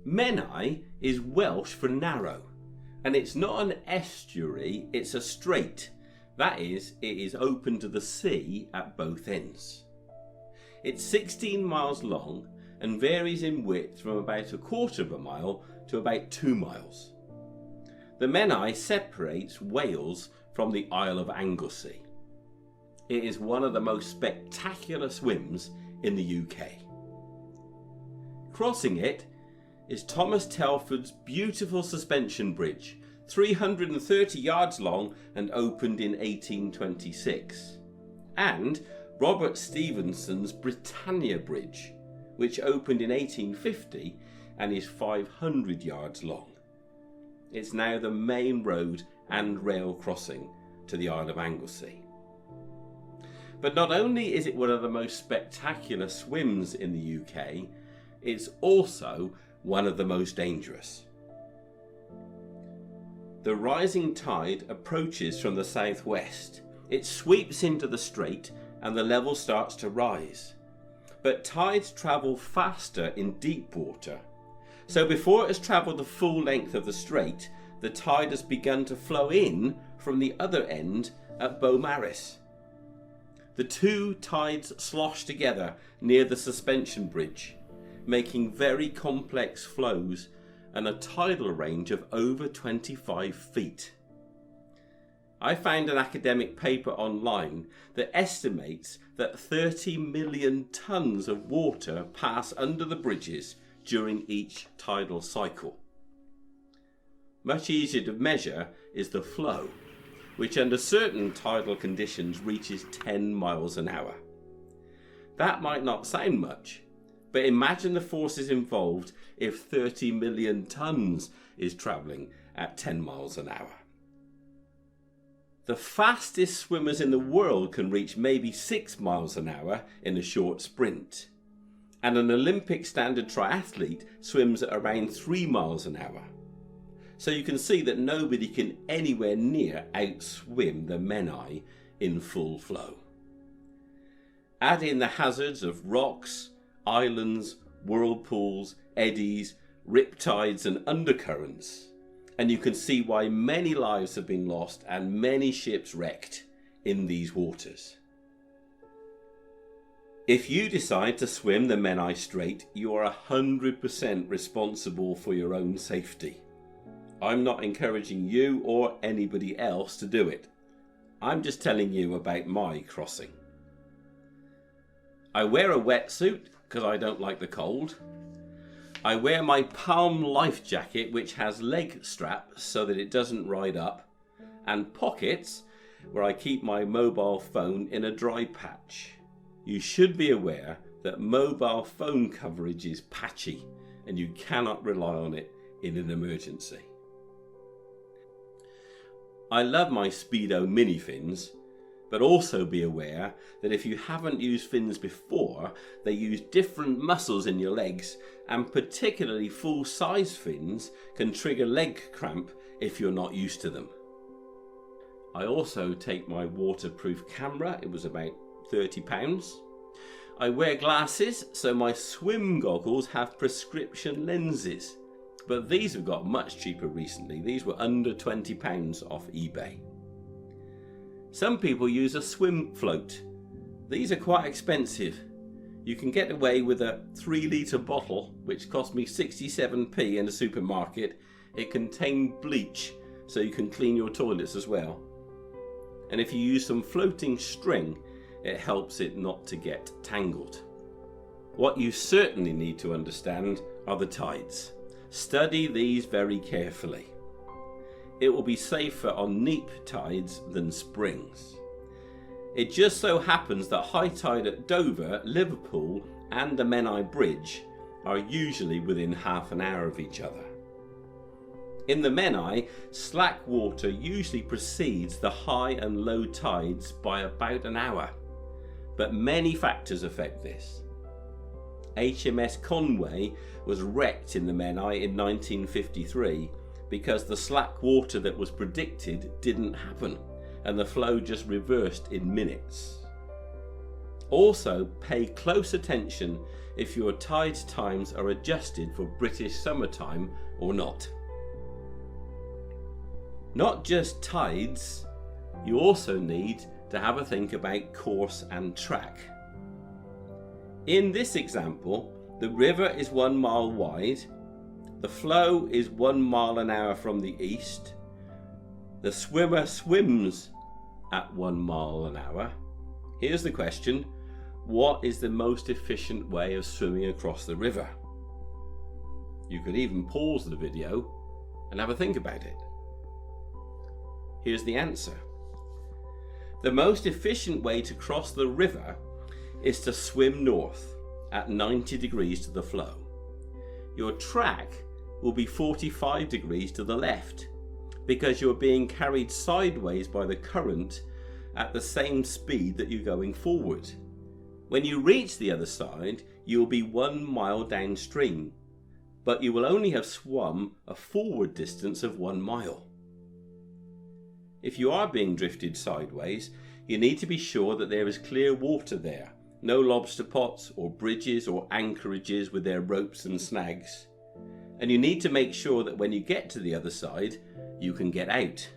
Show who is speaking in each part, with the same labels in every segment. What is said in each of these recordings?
Speaker 1: Menai is Welsh for narrow, and it's not an estuary, it's a strait. That is, it is open to the sea at both ends. It's 16 miles long and varies in width from about a quarter of a mile to about 2 miles. The Menai separates Wales from the Isle of Anglesey. It is one of the most spectacular swims in the UK. Crossing it is Thomas Telford's beautiful suspension bridge, 330 yards long and opened in 1826, and Robert Stevenson's Britannia Bridge, which opened in 1850 and is 500 yards long. It's now the main road and rail crossing to the Isle of Anglesey. But not only is it one of the most spectacular swims in the UK, it's also one of the most dangerous. The rising tide approaches from the southwest. It sweeps into the strait and the level starts to rise. But tides travel faster in deep water. So before it has travelled the full length of the strait, the tide has begun to flow in from the other end at Beaumaris. The two tides slosh together near the suspension bridge, making very complex flows and a tidal range of over 25 feet. I found an academic paper online that estimates that 30 million tonnes of water pass under the bridges during each tidal cycle. Much easier to measure is the flow, which under certain tidal conditions reaches 10 miles an hour. That might not sound much, but imagine the forces involved if 30 million tonnes is travelling at 10 miles an hour. The fastest swimmers in the world can reach maybe 6 miles an hour in a short sprint. And an Olympic standard triathlete swims at around 3 miles an hour. So you can see that nobody can anywhere near outswim the Menai in full flow. Add in the hazards of rocks, islands, whirlpools, eddies, riptides and undercurrents, and you can see why many lives have been lost and many ships wrecked in these waters. If you decide to swim the Menai Strait, you are 100% responsible for your own safety. I'm not encouraging you or anybody else to do it. I'm just telling you about my crossing. I wear a wetsuit because I don't like the cold. I wear my Palm life jacket, which has leg straps so that it doesn't ride up, and pockets where I keep my mobile phone in a dry patch. You should be aware that mobile phone coverage is patchy and you cannot rely on it in an emergency. I love my Speedo mini fins, but also be aware that if you haven't used fins before, they use different muscles in your legs, and particularly full-size fins can trigger leg cramp if you're not used to them. I also take my waterproof camera. It was about £30. I wear glasses, so my swim goggles have prescription lenses, but these have got much cheaper recently. These were under £20 off eBay. Some people use a swim float. These are quite expensive. You can get away with a 3-litre bottle, which cost me 67p in a supermarket. It contained bleach, so you can clean your toilets as well. And if you use some floating string, it helps it not to get tangled. What you certainly need to understand are the tides. Study these very carefully. It will be safer on neap tides than springs. It just so happens that high tide at Dover, Liverpool and the Menai Bridge are usually within half an hour of each other. In the Menai, slack water usually precedes the high and low tides by about an hour, but many factors affect this. HMS Conway was wrecked in the Menai in 1953 because the slack water that was predicted didn't happen and the flow just reversed in minutes. Also, pay close attention if your tide times are adjusted for British summertime or not. Not just tides, you also need to have a think about course and track. In this example, the river is 1 mile wide, the flow is 1 mile an hour from the east, the swimmer swims at 1 mile an hour. Here's the question: what is the most efficient way of swimming across the river? You could even pause the video and have a think about it. Here's the answer. The most efficient way to cross the river is to swim north at 90 degrees to the flow. Your track will be 45 degrees to the left because you're being carried sideways by the current at the same speed that you're going forward. When you reach the other side, you'll be 1 mile downstream, but you will only have swum a forward distance of 1 mile. If you are being drifted sideways, you need to be sure that there is clear water there, no lobster pots or bridges or anchorages with their ropes and snags. And you need to make sure that when you get to the other side, you can get out.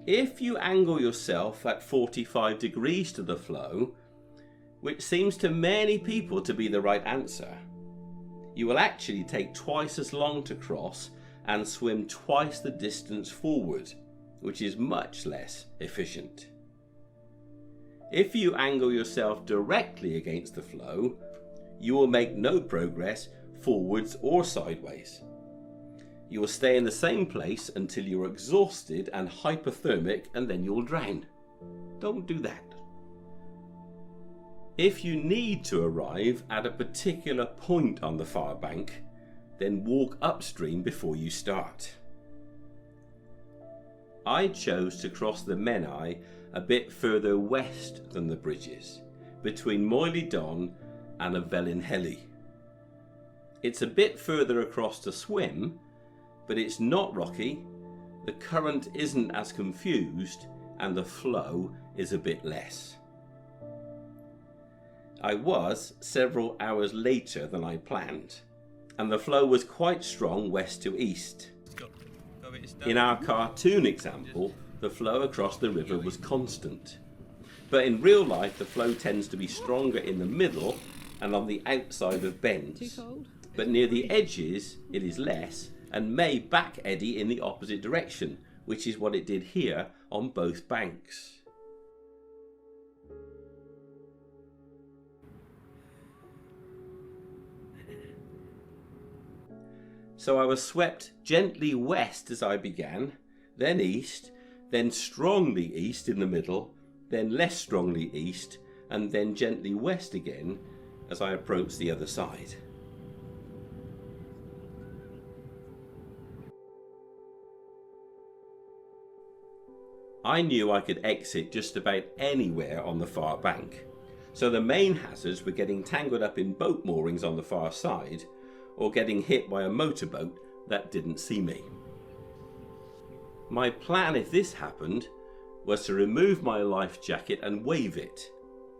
Speaker 1: If you angle yourself at 45 degrees to the flow, which seems to many people to be the right answer, you will actually take twice as long to cross and swim twice the distance forward, which is much less efficient. If you angle yourself directly against the flow, you will make no progress forwards or sideways. You will stay in the same place until you're exhausted and hypothermic, and then you'll drown. Don't do that. If you need to arrive at a particular point on the far bank, then walk upstream before you start. I chose to cross the Menai a bit further west than the bridges, between Moel and a felinheli. It's a bit further across to swim, but it's not rocky, the current isn't as confused, and the flow is a bit less. I was several hours later than I planned, and the flow was quite strong west to east. In our cartoon example, the flow across the river was constant. But in real life, the flow tends to be stronger in the middle and on the outside of bends. But near the edges, it is less and may back eddy in the opposite direction, which is what it did here on both banks. So I was swept gently west as I began, then east, then strongly east in the middle, then less strongly east, and then gently west again as I approached the other side. I knew I could exit just about anywhere on the far bank, so the main hazards were getting tangled up in boat moorings on the far side, or getting hit by a motorboat that didn't see me. My plan, if this happened, was to remove my life jacket and wave it,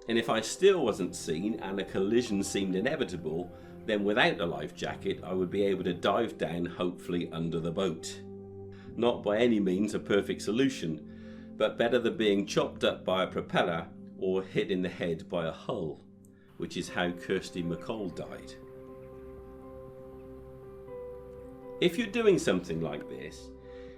Speaker 1: and if I still wasn't seen and a collision seemed inevitable, then without a life jacket I would be able to dive down, hopefully under the boat. Not by any means a perfect solution, but better than being chopped up by a propeller or hit in the head by a hull, which is how Kirsty McCall died. If you're doing something like this,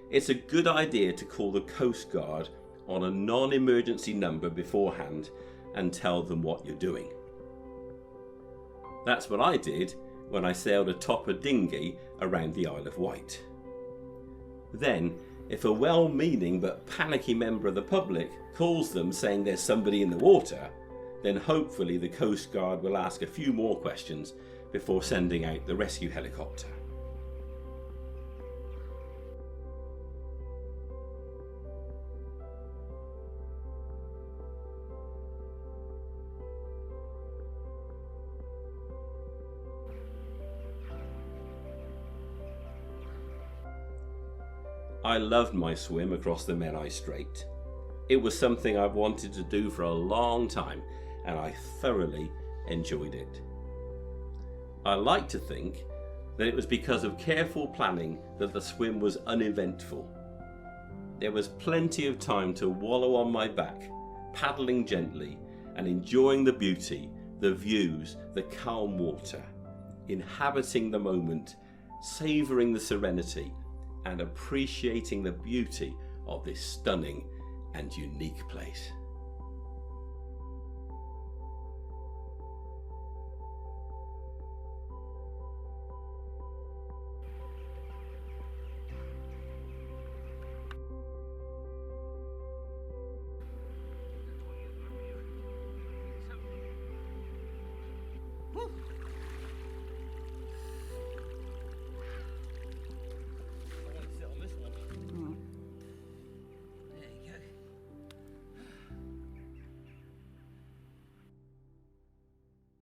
Speaker 1: it's a good idea to call the Coast Guard on a non-emergency number beforehand and tell them what you're doing. That's what I did when I sailed atop a dinghy around the Isle of Wight. Then, if a well-meaning but panicky member of the public calls them saying there's somebody in the water, then hopefully the Coast Guard will ask a few more questions before sending out the rescue helicopter. I loved my swim across the Menai Strait. It was something I've wanted to do for a long time, and I thoroughly enjoyed it. I like to think that it was because of careful planning that the swim was uneventful. There was plenty of time to wallow on my back, paddling gently and enjoying the beauty, the views, the calm water, inhabiting the moment, savouring the serenity and appreciating the beauty of this stunning and unique place.